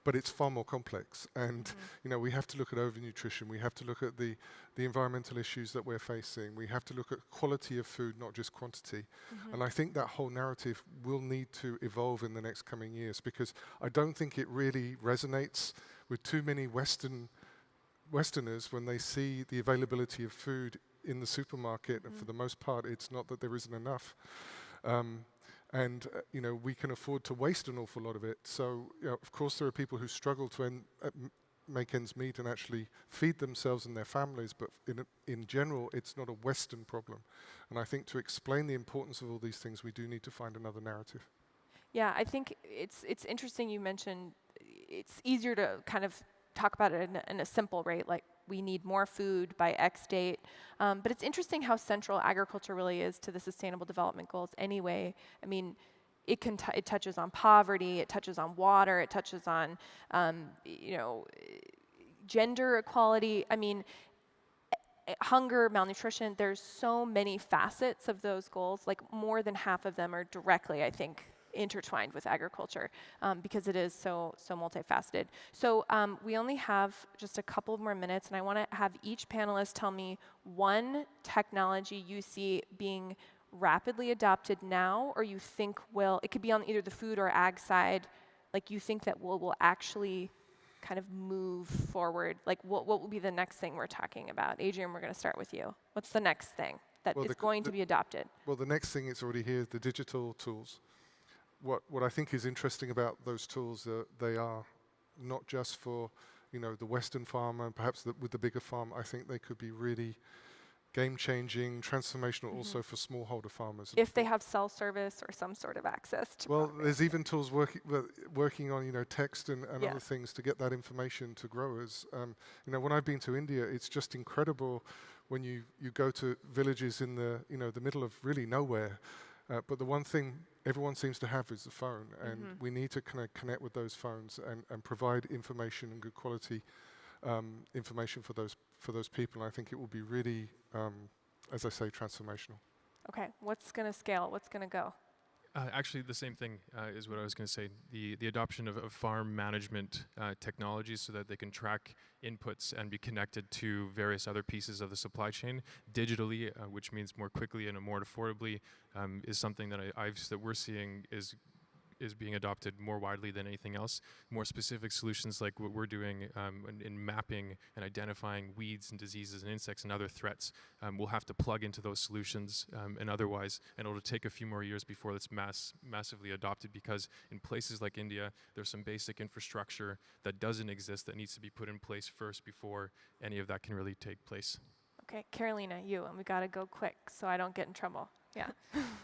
but it's far more complex. And you know, we have to look at overnutrition, we have to look at the environmental issues that we're facing, we have to look at quality of food, not just quantity. And I think that whole narrative will need to evolve in the next coming years, because I don't think it really resonates with too many Westerners when they see the availability of food in the supermarket, and for the most part, it's not that there isn't enough. You know, we can afford to waste an awful lot of it. So, you know, of course, there are people who struggle to make ends meet and actually feed themselves and their families, but in general, it's not a Western problem. And I think to explain the importance of all these things, we do need to find another narrative. Yeah, I think it's interesting you mentioned it's easier to kind of talk about it in a simple rate, like we need more food by X date. But it's interesting how central agriculture really is to the Sustainable Development Goals anyway. I mean, it touches on poverty, it touches on water, it touches on, you know, gender equality. I mean, hunger, malnutrition, there's so many facets of those goals. Like more than half of them are directly, I think, intertwined with agriculture because it is so multifaceted. So we only have just a couple more minutes, and I want to have each panelist tell me one technology you see being rapidly adopted now, or you think will, it could be on either the food or ag side, like you think that will actually kind of move forward. Like what will be the next thing we're talking about? Adrienne, we're going to start with you. What's the next thing that is going to be adopted? Well, the next thing is already here, the digital tools. What I think is interesting about those tools, they are not just for the Western farmer, and perhaps with the bigger farm, I think they could be really game-changing, transformational also for smallholder farmers. If they have cell service or some sort of access to Well, broadband. there's even tools working on text and Yeah. other things to get that information to growers. When I've been to India, it's just incredible when you go to villages in the middle of really nowhere. But the one thing everyone seems to have is the phone, and we need to kind of connect with those phones and provide information and good quality information for those people. And I think it will be really, as I say, transformational. Okay, what's going to scale? What's going to go? Actually, the same thing is what I was going to say. The adoption of farm management technologies so that they can track inputs and be connected to various other pieces of the supply chain digitally, which means more quickly and more affordably, is something that that we're seeing is being adopted more widely than anything else. More specific solutions like what we're doing in mapping and identifying weeds and diseases and insects and other threats, we'll have to plug into those solutions and it'll take a few more years before it's massively adopted, because in places like India, there's some basic infrastructure that doesn't exist that needs to be put in place first before any of that can really take place. Okay, Carolina, you, and we got to go quick so I don't get in trouble. Yeah.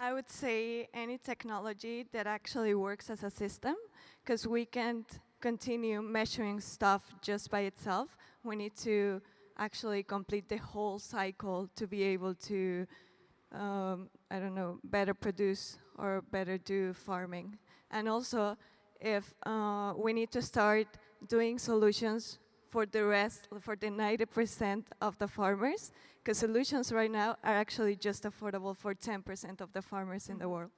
I would say any technology that actually works as a system, because we can't continue measuring stuff just by itself. We need to actually complete the whole cycle to be able to, better produce or better do farming. And also, if we need to start doing solutions for the 90% of the farmers, because solutions right now are actually just affordable for 10% of the farmers in the world.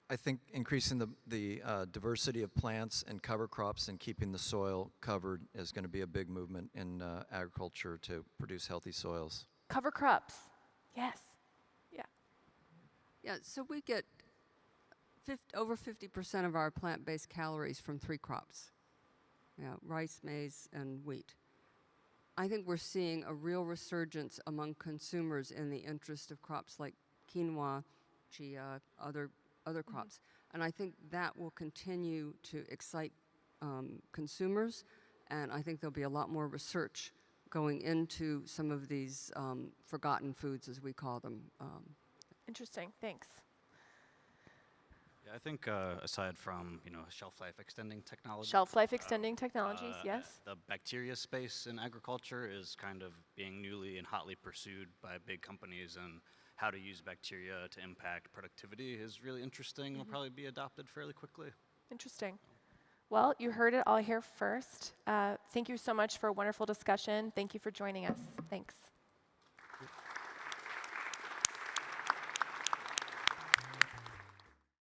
I think increasing the diversity of plants and cover crops and keeping the soil covered is going to be a big movement in agriculture to produce healthy soils. Cover crops. Yes. Yeah. Yeah, so we get over 50% of our plant-based calories from 3 crops. Yeah, rice, maize, and wheat. I think we're seeing a real resurgence among consumers in the interest of crops like quinoa, chia, other crops. And I think that will continue to excite consumers, and I think there'll be a lot more research going into some of these forgotten foods, as we call them. Interesting. Thanks. Yeah, I think aside from shelf life extending technology, Shelf life extending technologies, yes. the bacteria space in agriculture is kind of being newly and hotly pursued by big companies, and how to use bacteria to impact productivity is really interesting and will probably be adopted fairly quickly. Interesting. Well, you heard it all here first. Thank you so much for a wonderful discussion. Thank you for joining us. Thanks.